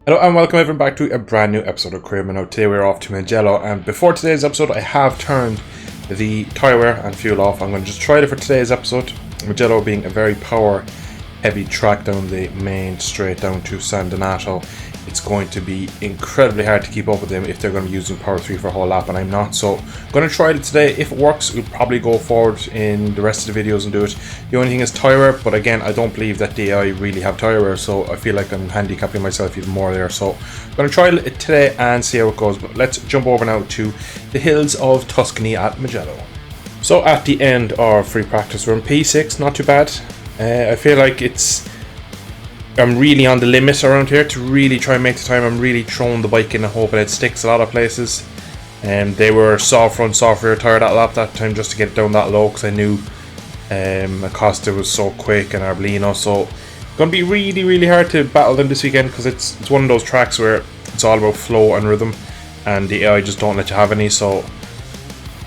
Hello and welcome everyone back to a brand new episode of Career Now. Today we're off to Mugello, and before today's episode I have turned the tyre wear and fuel off. I'm going to just try it for today's episode. Mugello being a very power heavy track down the main straight down to San Donato. It's going to be incredibly hard to keep up with them if they're going to be using power 3 for a whole lap, and I'm not. So I'm going to try it today. If it works, we'll probably go forward in the rest of the videos and do it. The only thing is tyre wear, but again I don't believe that the AI really have tyre wear, so I feel like I'm handicapping myself even more there. So I'm going to try it today and see how it goes. But let's jump over now to the hills of Tuscany at Mugello. So at the end of free practice we're in P6, not too bad. I feel like I'm really on the limit around here to really try and make the time. I'm really throwing the bike in and hoping it sticks a lot of places. They were soft front, soft rear tyre that lap that time just to get it down that low, because I knew Acosta was so quick and Arbolino. So it's going to be really hard to battle them this weekend, because it's one of those tracks where it's all about flow and rhythm, and the AI just don't let you have any. So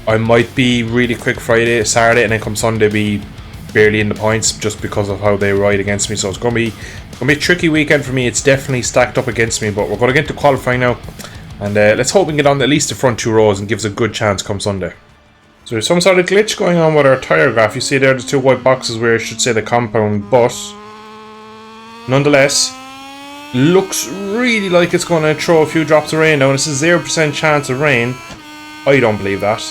I might be really quick Friday, Saturday, and then come Sunday be barely in the points just because of how they ride against me. So it's going to be a tricky weekend for me. It's definitely stacked up against me, but we're going to get to qualifying now, and let's hope we can get on at least the front two rows and give us a good chance come Sunday. So there's some sort of glitch going on with our tyre graph. You see there the two white boxes where it should say the compound, but nonetheless looks really like it's going to throw a few drops of rain. Now this is 0% chance of rain. I don't believe that.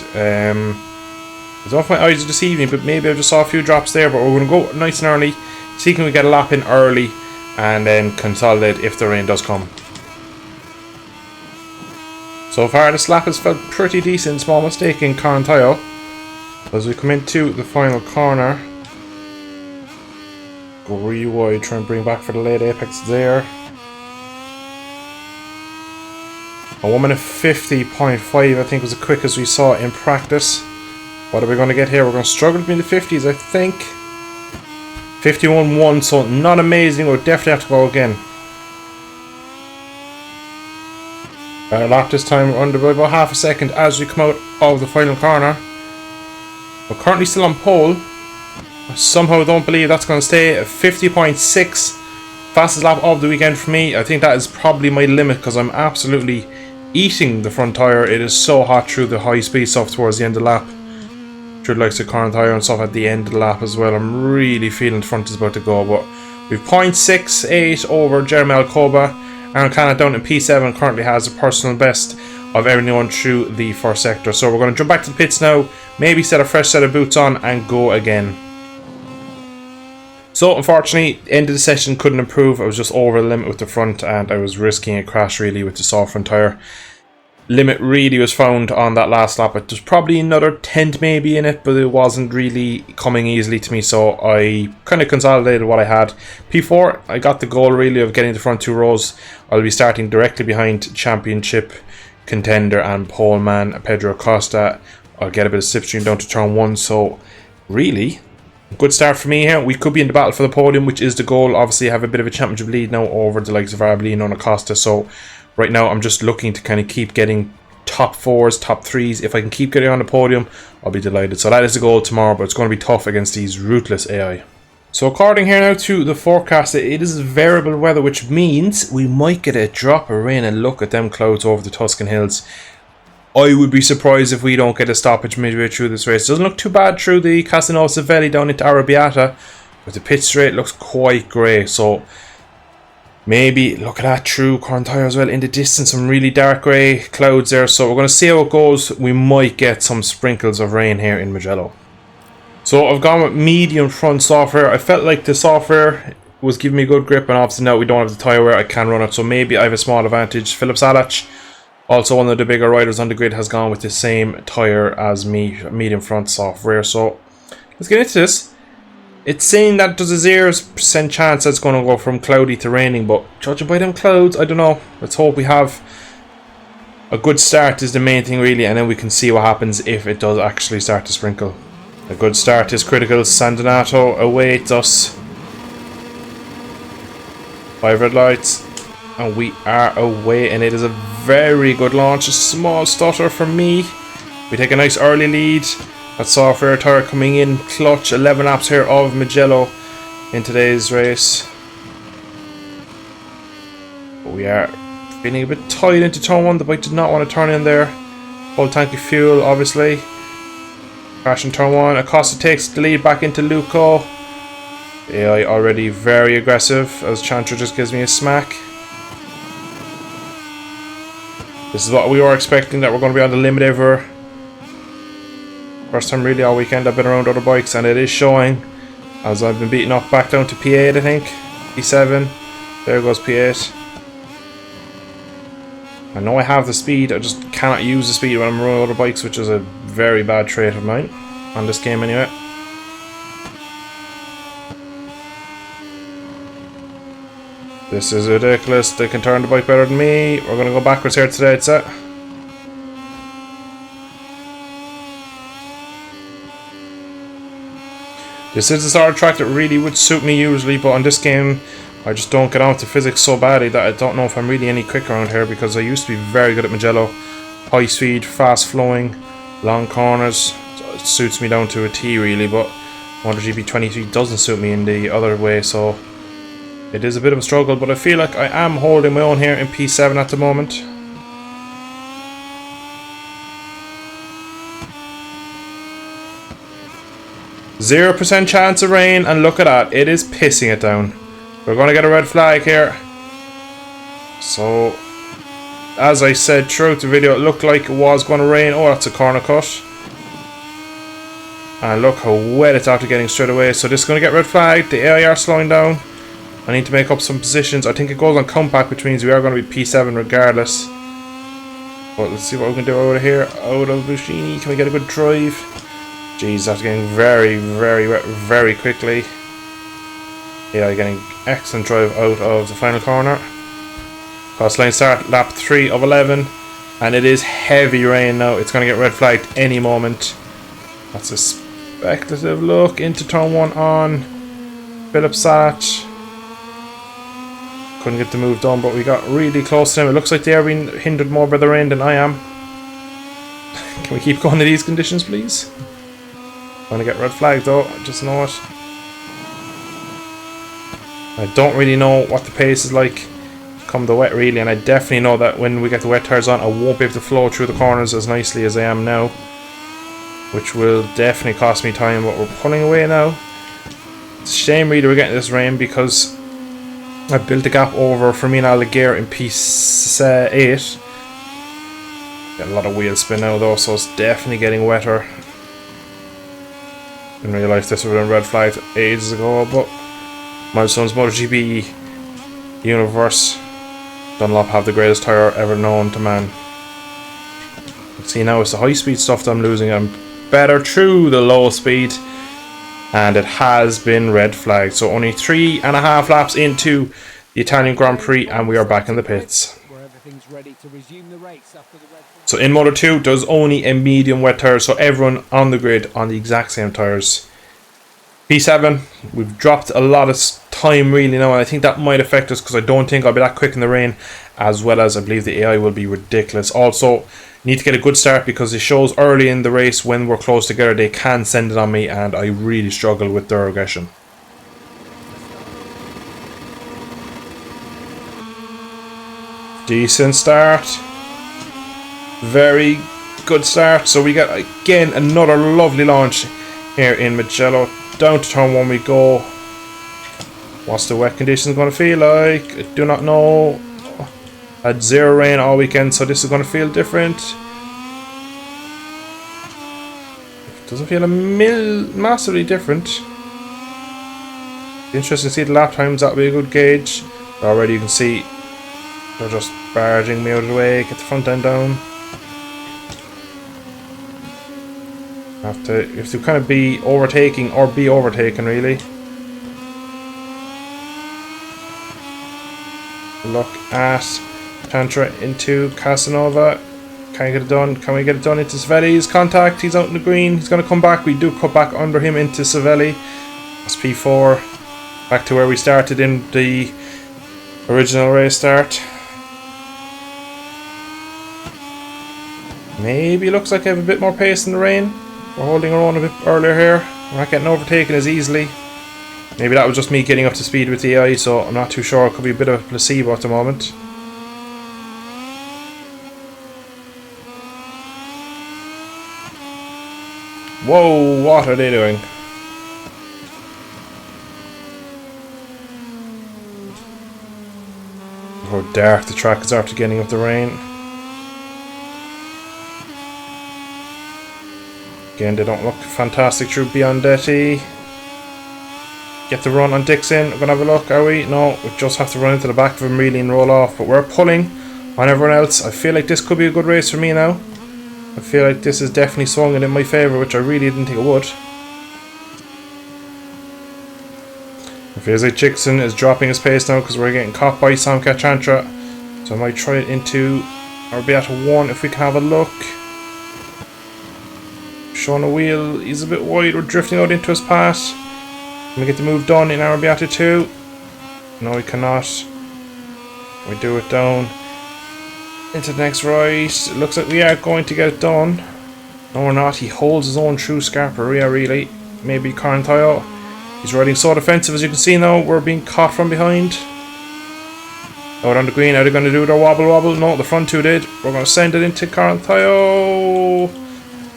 I don't know if my eyes are deceiving me, but maybe I just saw a few drops there. But we're going to go nice and early, see can we get a lap in early, and then consolidate if the rain does come. So far this lap has felt pretty decent. Small mistake in Corinthio as we come into the final corner. Go really wide, try and bring back for the late apex there. A 1 minute 50.5 I think was the quickest we saw in practice. What are we going to get here? We're going to struggle to be in the 50s, I think. 51.1, so not amazing. We'll definitely have to go again. Better lap this time. We're under by about half a second as we come out of the final corner. We're currently still on pole. I somehow don't believe that's going to stay at 50.6. Fastest lap of the weekend for me. I think that is probably my limit, because I'm absolutely eating the front tyre. It is so hot through the high speed stuff towards the end of the lap. Through the likes of current tyre and stuff at the end of the lap as well. I'm really feeling the front is about to go, but we've 0.68 over Jeremy Alcoba. Aaron Canet down in P7 currently has a personal best of everyone through the first sector. So we're going to jump back to the pits now, maybe set a fresh set of boots on and go again. So unfortunately, end of the session couldn't improve. I was just over the limit with the front, and I was risking a crash really with the soft front tyre. Limit really was found on that last lap. There's probably another tenth maybe in it, but it wasn't really coming easily to me, so I kind of consolidated what I had. P4, I got the goal really of getting the front two rows. I'll be starting directly behind championship contender and pole man Pedro Acosta. I'll get a bit of slipstream down to turn 1, so really good start for me here. We could be in the battle for the podium, which is the goal. Obviously I have a bit of a championship lead now over the likes of Arbolino and Acosta, so right now I'm just looking to kind of keep getting top 4s, top 3s. If I can keep getting on the podium, I'll be delighted. So that is the goal tomorrow, but it's going to be tough against these ruthless AI. So according here now to the forecast, it is variable weather, which means we might get a drop of rain, and look at them clouds over the Tuscan hills. I would be surprised if we don't get a stoppage midway through this race. It doesn't look too bad through the Casanova Savelli down into Arrabbiata, but the pit straight looks quite grey. So maybe look at that through Corinthio as well in the distance, some really dark grey clouds there. So we're going to see how it goes. We might get some sprinkles of rain here in Mugello. So I've gone with medium front software. I felt like the software was giving me good grip, and obviously now we don't have the tyre wear, I can run it, so maybe I have a small advantage. Philip Salach, also one of the bigger riders on the grid, has gone with the same tyre as me, medium front software. So let's get into this. It's saying that there's a 0% chance that it's going to go from cloudy to raining, but judging by them clouds, I don't know. Let's hope we have a good start is the main thing really, and then we can see what happens if it does actually start to sprinkle. A good start is critical. San Donato awaits us. 5 red lights, and we are away, and it is a very good launch. A small stutter for me. We take a nice early lead. That software tyre coming in clutch. 11 laps here of Mugello in today's race. we are feeling a bit tight into turn 1. The bike did not want to turn in there. Full tank of fuel, obviously. Crash in turn 1. Acosta takes the lead back into Luco. AI already very aggressive as Chantra just gives me a smack. This is what we were expecting, that we're going to be on the limit ever. First time really all weekend I've been around other bikes, and it is showing as I've been beaten up back down to P8, I think. P7. There goes P8. I know I have the speed, I just cannot use the speed when I'm running other bikes, which is a very bad trait of mine on this game anyway. This is ridiculous. They can turn the bike better than me. We're going to go backwards here today, it's set. This is the sort of track that really would suit me usually, but on this game I just don't get on with the physics so badly that I don't know if I'm really any quick around here, because I used to be very good at Mugello. High speed, fast flowing, long corners. So it suits me down to a T really, but Motogp 23 doesn't suit me in the other way, so it is a bit of a struggle, but I feel like I am holding my own here in P7 at the moment. %0 chance of rain, and look at that, it is pissing it down. We're going to get a red flag here. So, as I said throughout the video, it looked like it was going to rain. Oh, that's a corner cut. And look how wet it's after getting straight away. So this is going to get red flag. The AI are slowing down. I need to make up some positions. I think it goes on compact, which means we are going to be P7 regardless. But let's see what we can do out of here. Out of Bushini. Can we get a good drive? Jeez, that's getting very, very wet very quickly. Yeah, getting excellent drive out of the final corner. Cross line start, lap 3 of 11. And it is heavy rain now. It's going to get red flagged any moment. That's a speculative look into turn 1 on Philip Sat. Couldn't get the move done, but we got really close to him. It looks like they are being hindered more by the rain than I am. Can we keep going in these conditions, please? I'm going to get red flagged though, I just know it. I don't really know what the pace is like come the wet really, and I definitely know that when we get the wet tires on I won't be able to flow through the corners as nicely as I am now, which will definitely cost me time, but we're pulling away now. It's a shame really we're getting this rain, because I built a gap over Fermin Aldeguer in P8. Got a lot of wheel spin now though, so it's definitely getting wetter. Didn't realise this would have been red flagged ages ago, but Milestone's Motogp universe. Dunlop have the greatest tyre ever known to man. See, now it's the high speed stuff that I'm losing. I'm better through the low speed, and it has been red flagged. So only 3.5 laps into the Italian Grand Prix, and we are back in the pits. So in Moto 2 there's only a medium wet tyre, so everyone on the grid on the exact same tyres. P7, we've dropped a lot of time really now, and I think that might affect us, because I don't think I'll be that quick in the rain, as well as I believe the AI will be ridiculous. Also, need to get a good start, because it shows early in the race when we're close together they can send it on me, and I really struggle with their aggression. Decent start. Very good start. So we got again another lovely launch here in Mugello. Down to turn 1 we go. What's the wet conditions going to feel like? I do not know. Had 0 rain all weekend, so this is going to feel different. Doesn't feel massively different. Interesting to see the lap times. That'll be a good gauge. But already you can see they're just barging me out of the way. Get the front end down. Have to kind of be overtaking or be overtaken really. Look at Tantra into Casanova. Can't get it done. Can we get it done into Savelli's contact? He's out in the green. He's going to come back. We do cut back under him into Savelli. That's P4. Back to where we started in the original race start. Maybe looks like I have a bit more pace in the rain. We're holding our own a bit earlier here. We're not getting overtaken as easily. Maybe that was just me getting up to speed with the AI, so I'm not too sure. It could be a bit of a placebo at the moment. Whoa, what are they doing? How dark the track is after getting up the rain. Again, they don't look fantastic through Biondetti. Get the run on Dixon. We're going to have a look, are we? No, we just have to run into the back of him really and roll off. But we're pulling on everyone else. I feel like this could be a good race for me now. I feel like this is definitely swung in my favour, which I really didn't think it would. It feels like Dixon is dropping his pace now because we're getting caught by Sam Kachantra. So I might try it into our Beata 1 if we can have a look. Showing a wheel, he's a bit wide, we're drifting out into his pass. Can we get the move done in our Beata 2? No, we cannot. We do it down into the next right. It looks like we are going to get it done. No, we're not. He holds his own through Scarperia, really. Maybe Caranthaio. He's riding so defensive, as you can see now. We're being caught from behind. Out on the green, are they going to do their wobble? No, the front two did. We're going to send it into Caranthaio.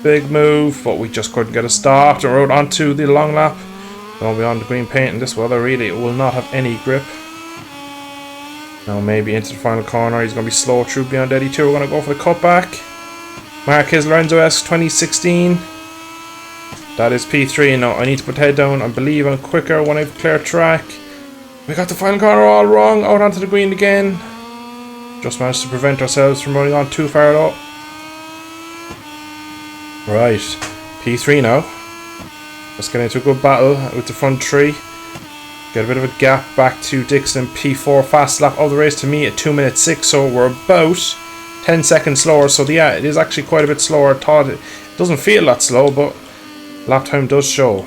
Big move, but we just couldn't get it stopped. And we're out onto the long lap. Don't be on the green paint in this weather, really. It will not have any grip. Now maybe into the final corner. He's going to be slow through Biondetti too. We're going to go for the cutback. Marquez Lorenzo-esque 2016. That is P3. Now I need to put head down. I believe I'm quicker when I've cleared track. We got the final corner all wrong. Out onto the green again. Just managed to prevent ourselves from running on too far though. Right. P3 now. Let's get into a good battle with the front three. Get a bit of a gap back to Dixon. P4 fast lap of the race to me at 2 minutes 6. So we're about 10 seconds slower. So yeah, it is actually quite a bit slower. I thought it doesn't feel that slow, but lap time does show.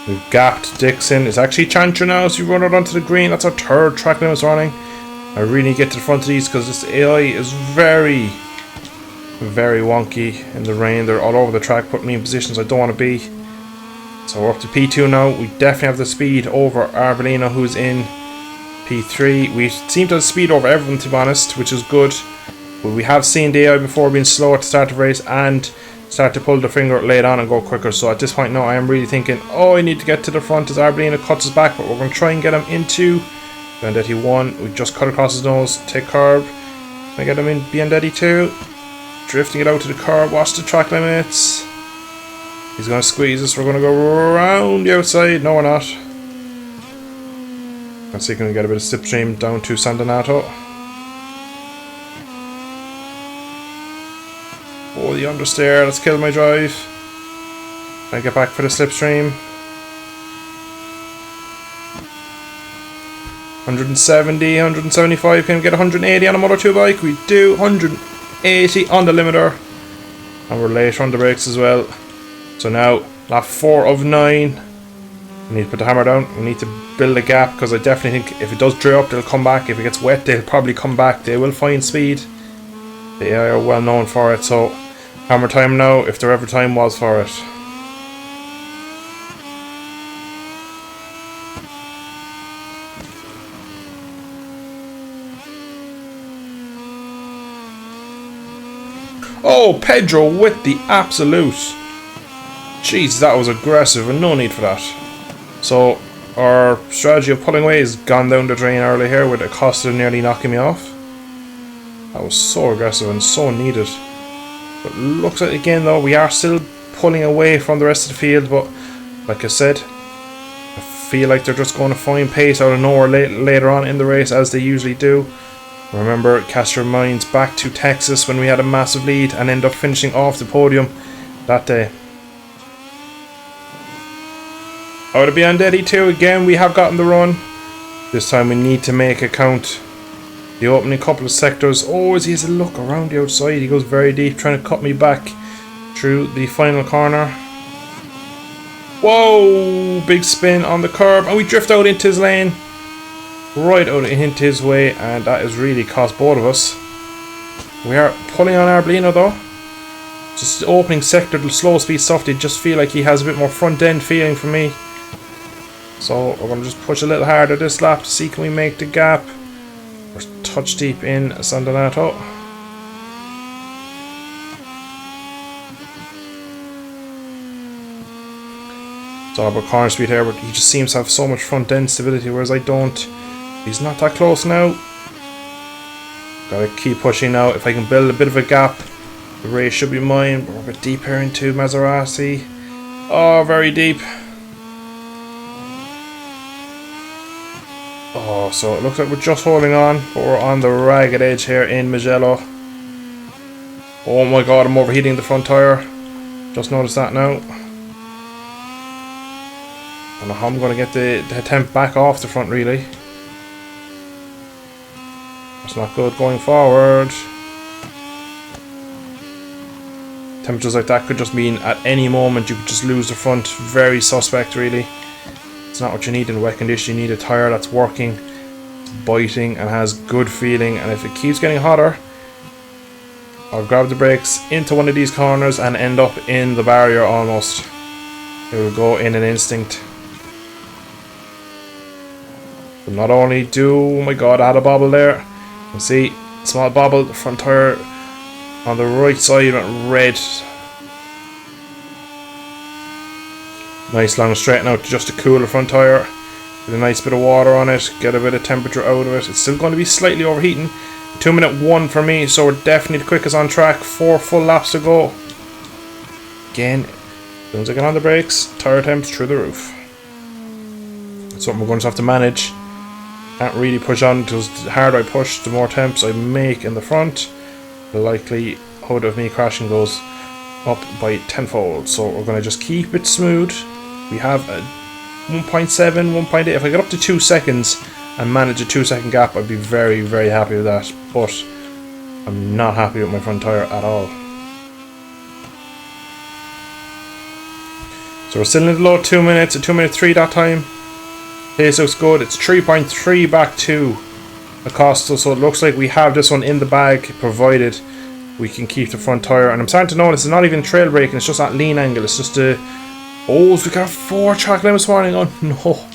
We've gapped Dixon. It's actually Chantra now, so you run out onto the green. That's our third track limits running. I really need to get to the front of these because this AI is very wonky in the rain. They're all over the track, putting me in positions I don't want to be. So we're up to P2 now. We definitely have the speed over Arbolino, who's in P3. We seem to have speed over everyone, to be honest, which is good. But we have seen the AI before being slower to start the race and start to pull the finger late on and go quicker. So at this point now I am really thinking, oh, I need to get to the front as Arbolino cuts us back, but we're going to try and get him into Biondetti 1. We just cut across his nose, take curb. Can I get him in Biondetti 2? Drifting it out to the curb, watch the track limits. He's going to squeeze us, we're going to go around the outside. No, we're not. Let's see, can we get a bit of slipstream down to San Donato. Oh, the understeer, let's kill my drive. Can I get back for the slipstream? 170, 175, can we get 180 on a Moto2 bike? We do, 180 on the limiter. And we're late on the brakes as well. So now, lap 4 of 9. We need to put the hammer down. We need to build a gap because I definitely think if it does dry up, they'll come back. If it gets wet, they'll probably come back. They will find speed. They are well known for it. So, hammer time now, if there ever time was for it. Oh, Pedro with the absolute. Jeez, that was aggressive and no need for that. So, our strategy of pulling away has gone down the drain early here with Acosta nearly knocking me off. That was so aggressive and so needed. But looks like again though, we are still pulling away from the rest of the field, but like I said, I feel like they're just going to find pace out of nowhere later on in the race as they usually do. Remember, cast your minds back to Texas when we had a massive lead and ended up finishing off the podium that day. Out of Biondetti 2 again, we have gotten the run. This time we need to make it count. The opening couple of sectors. Oh, as he has a look around the outside, he goes very deep, trying to cut me back through the final corner. Whoa! Big spin on the curb, and we drift out into his lane. Right out into his way, and that has really cost both of us. We are pulling on Arbolino though. Just the opening sector, the slow speed stuff, they just feel like he has a bit more front end feeling for me. So we're going to just push a little harder this lap to see can we make the gap. We're touch deep in San Donato. It's all about corner speed here, but he just seems to have so much front end stability, whereas I don't. He's not that close now. Gotta keep pushing now. If I can build a bit of a gap, the race should be mine. We're a bit deep here into Maserati. Oh, very deep. Oh, so it looks like we're just holding on, but we're on the ragged edge here in Mugello. Oh my god, I'm overheating the front tyre. Just noticed that now. I don't know how I'm going to get the temp back off the front, really. That's not good going forward. Temperatures like that could just mean at any moment you could just lose the front. Very suspect, really. It's not what you need in wet condition. You need a tyre that's working, biting, and has good feeling. And if it keeps getting hotter, I'll grab the brakes into one of these corners and end up in the barrier almost. It will go in an instinct. But not only oh my god, I had a bobble there. You can see, small bobble, the front tyre on the right side went red. Nice long straighten out just to cool the front tyre. Get a nice bit of water on it, get a bit of temperature out of it. It's still going to be slightly overheating. 2-minute 1 for me, so we're definitely the quickest on track. 4 full laps to go. Again, as soon as I get on the brakes, tyre temps through the roof. It's something we're going to have to manage. Can't really push on because the harder I push, the more temps I make in the front. The likelihood of me crashing goes up by tenfold. So we're going to just keep it smooth. We have a 1.7, 1.8. If I get up to 2 seconds and manage a 2-second gap, I'd be very, very happy with that. But I'm not happy with my front tyre at all. So we're still in the low 2 minutes, a 2-minute 3 that time. Pace looks good. It's 3.3 back to Acosta, so it looks like we have this one in the bag, provided we can keep the front tyre. And I'm starting to notice it's not even trail braking, it's just that lean angle. It's just a... Oh, we got 4 track limits warning. Oh no.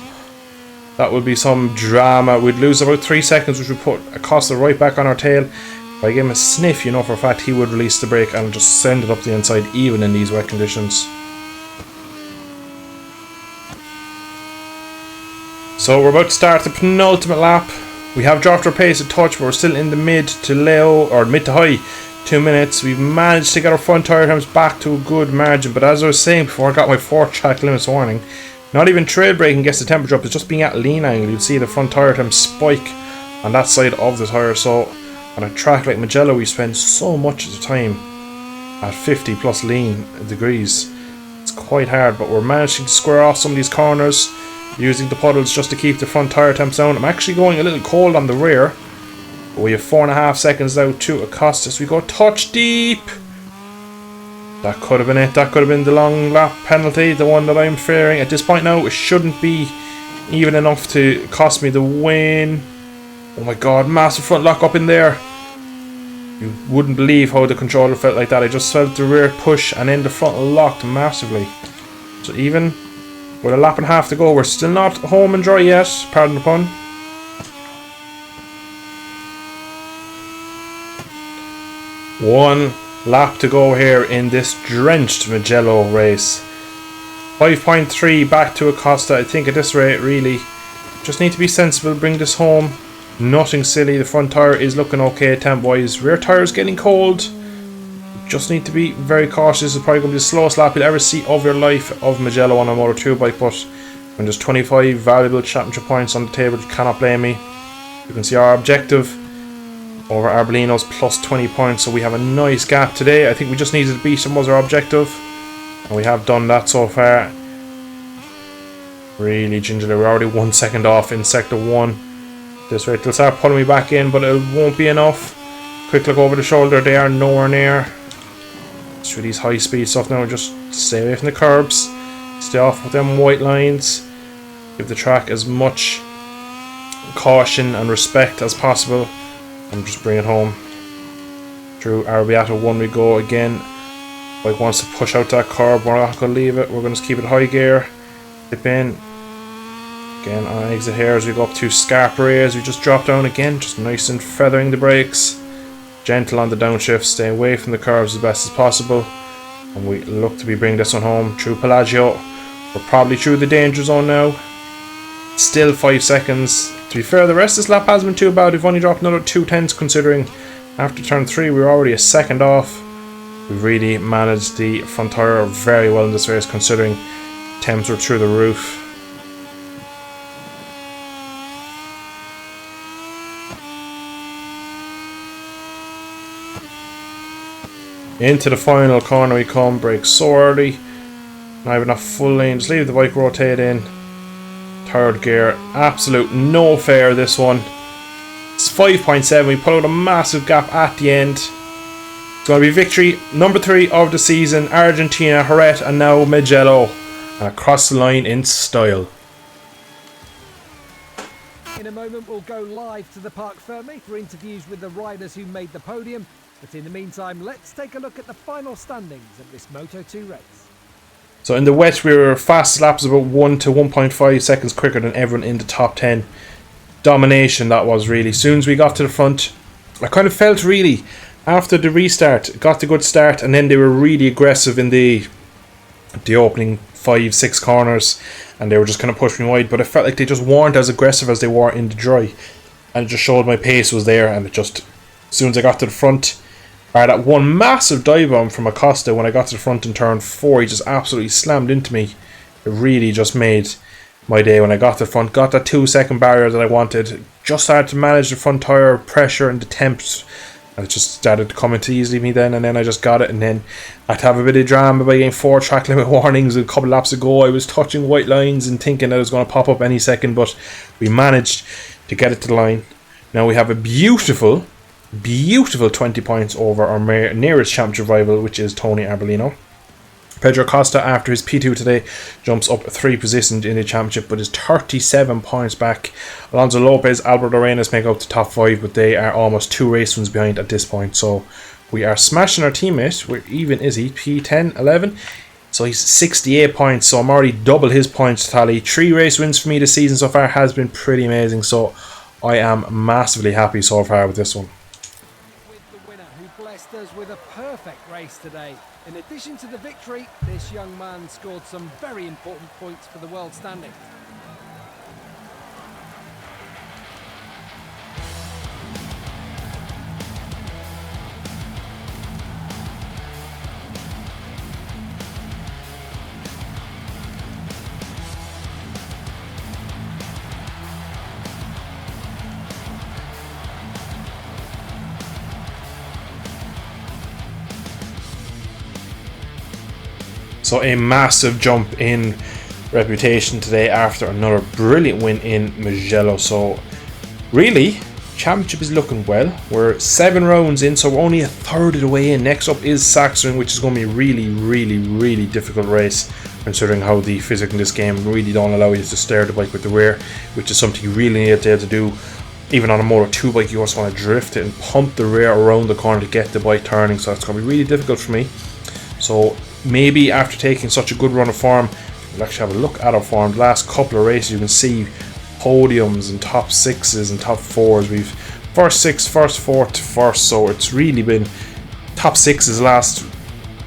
That would be some drama. We'd lose about 3 seconds, which would put Acosta right back on our tail. If I gave him a sniff, you know for a fact he would release the brake and just send it up the inside, even in these wet conditions. So we're about to start the penultimate lap. We have dropped our pace a touch, but we're still in the mid to high 2 minutes. We've managed to get our front tyre temps back to a good margin, but as I was saying before I got my 4 track limits warning, not even trail braking gets the temperature up. It's just being at lean angle. You'll see the front tyre temps spike on that side of the tyre. So on a track like Mugello, we spend so much of the time at 50 plus lean degrees. It's quite hard, but we're managing to square off some of these corners, using the puddles just to keep the front tyre temps down. I'm actually going a little cold on the rear. But we have 4.5 seconds now to Acosta. So we go touch deep. That could have been it. That could have been the long lap penalty, the one that I'm fearing. At this point now, it shouldn't be even enough to cost me the win. Oh my god, massive front lock up in there. You wouldn't believe how the controller felt like that. I just felt the rear push and then the front locked massively. So even with a lap and a half to go, we're still not home and dry yet, pardon the pun. One lap to go here in this drenched Mugello race. 5.3 back to Acosta. I think at this rate, really, just need to be sensible, bring this home. Nothing silly. The front tyre is looking okay temp wise. Rear tyre is getting cold. Just need to be very cautious. It's probably going to be the slowest lap you'll ever see of your life of Mugello on a Moto2 bike, but when there's 25 valuable championship points on the table, you cannot blame me. You can see our objective over Arbolino's plus 20 points, so we have a nice gap today. I think we just needed to beat them was our objective, and we have done that so far. Really gingerly. We're already 1 second off in sector 1. This rate, they'll start pulling me back in, but it won't be enough. Quick look over the shoulder, they are nowhere near. Through these high speed stuff now, just stay away from the curbs, stay off with them white lines, give the track as much caution and respect as possible, and just bring it home. Through Arrabbiata 1 we go again. Bike wants to push out that curb, we're not going to leave it, we're going to keep it high gear, dip in. Again on exit here as we go up to Scarperay as we just drop down again, just nice and feathering the brakes. Gentle on the downshift, stay away from the curves as best as possible, and we look to be bringing this one home through Pelagio. We're probably through the danger zone now. Still 5 seconds. To be fair, the rest of this lap hasn't been too bad. We've only dropped another 2/10 considering after turn 3 we were already a second off. We've really managed the front tyre very well in this race considering temps were through the roof. Into the final corner we come, brake so early. Not even a full lane, just leave the bike rotate in. Third gear, absolute no fair this one. It's 5.7, we pull out a massive gap at the end. It's going to be victory number 3 of the season, Argentina, Jerez and now Mugello. And across the line in style. In a moment we'll go live to the Parc Fermé for interviews with the riders who made the podium. But in the meantime, let's take a look at the final standings of this Moto2 race. So in the wet, we were fastest laps about 1 to 1.5 seconds quicker than everyone in the top 10. Domination that was really. As soon as we got to the front, I kind of felt really, after the restart, got the good start, and then they were really aggressive in the opening 5-6 corners, and they were just kind of pushing me wide, but I felt like they just weren't as aggressive as they were in the dry. And it just showed my pace was there, and it just, as soon as I got to the front, that one massive dive bomb from Acosta when I got to the front in turn 4, he just absolutely slammed into me. It really just made my day when I got to the front, got that 2-second barrier that I wanted, just started to manage the front tyre pressure and the temps, and it just started to come into easily me then, and then I just got it, and then I had to have a bit of drama by getting 4 track limit warnings a couple of laps ago. I was touching white lines and thinking that it was going to pop up any second, but we managed to get it to the line. Now we have a beautiful 20 points over our nearest championship rival, which is Tony Arbolino. Pedro Costa, after his P2 today, jumps up 3 positions in the championship, but is 37 points back. Alonso Lopez, Albert Arenas make up the top 5, but they are almost 2 race wins behind at this point. So we are smashing our teammate. Where even is he? P10, 11. So he's 68 points, so I'm already double his points tally. 3 race wins for me this season so far has been pretty amazing, so I am massively happy so far with this one. With a perfect race today. In addition to the victory, this young man scored some very important points for the world standing. So a massive jump in reputation today after another brilliant win in Mugello. So really, championship is looking well. We're 7 rounds in, so we're only a third of the way in. Next up is Sachsenring, which is going to be a really difficult race, considering how the physics in this game really don't allow you to steer the bike with the rear, which is something you really need to be able to do. Even on a Moto2 bike, you also want to drift it and pump the rear around the corner to get the bike turning, so it's going to be really difficult for me. So maybe after taking such a good run of form, we'll actually have a look at our form. The last couple of races, you can see podiums and top 6s and top 4s. We've first 6, first 4 to first, so it's really been top 6s last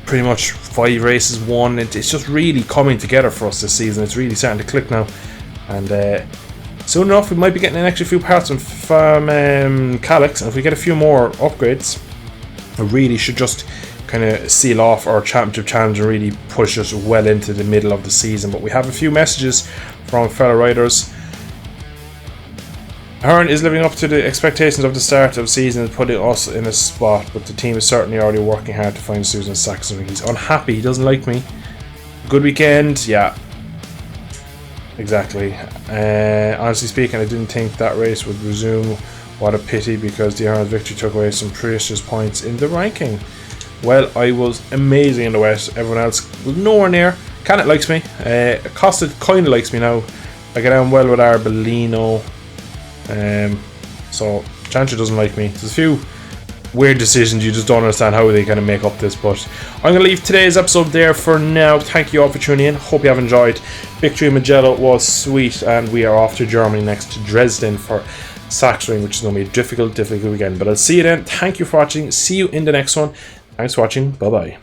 pretty much 5 races won. It's just really coming together for us this season. It's really starting to click now, and soon enough we might be getting an extra few parts from Calyx, and if we get a few more upgrades, it really should just kind of seal off our championship challenge and really push us well into the middle of the season. But we have a few messages from fellow riders. Hearn is living up to the expectations of the start of the season and putting us in a spot, but the team is certainly already working hard to find Susan Saxon. He's unhappy, he doesn't like me. Good weekend, yeah, exactly. Honestly speaking, I didn't think that race would resume. What a pity, because the Hearn's victory took away some precious points in the ranking. Well, I was amazing in the West. Everyone else was nowhere near. Canet likes me. Costa kind of likes me now. I get on well with Arbolino. So Chancher doesn't like me. There's a few weird decisions you just don't understand how they kind of make up this. But I'm going to leave today's episode there for now. Thank you all for tuning in. Hope you have enjoyed. Victory in Mugello was sweet, and we are off to Germany next to Dresden for Sachsenring, which is going to be a difficult weekend. But I'll see you then. Thank you for watching. See you in the next one. Thanks for watching. Bye bye.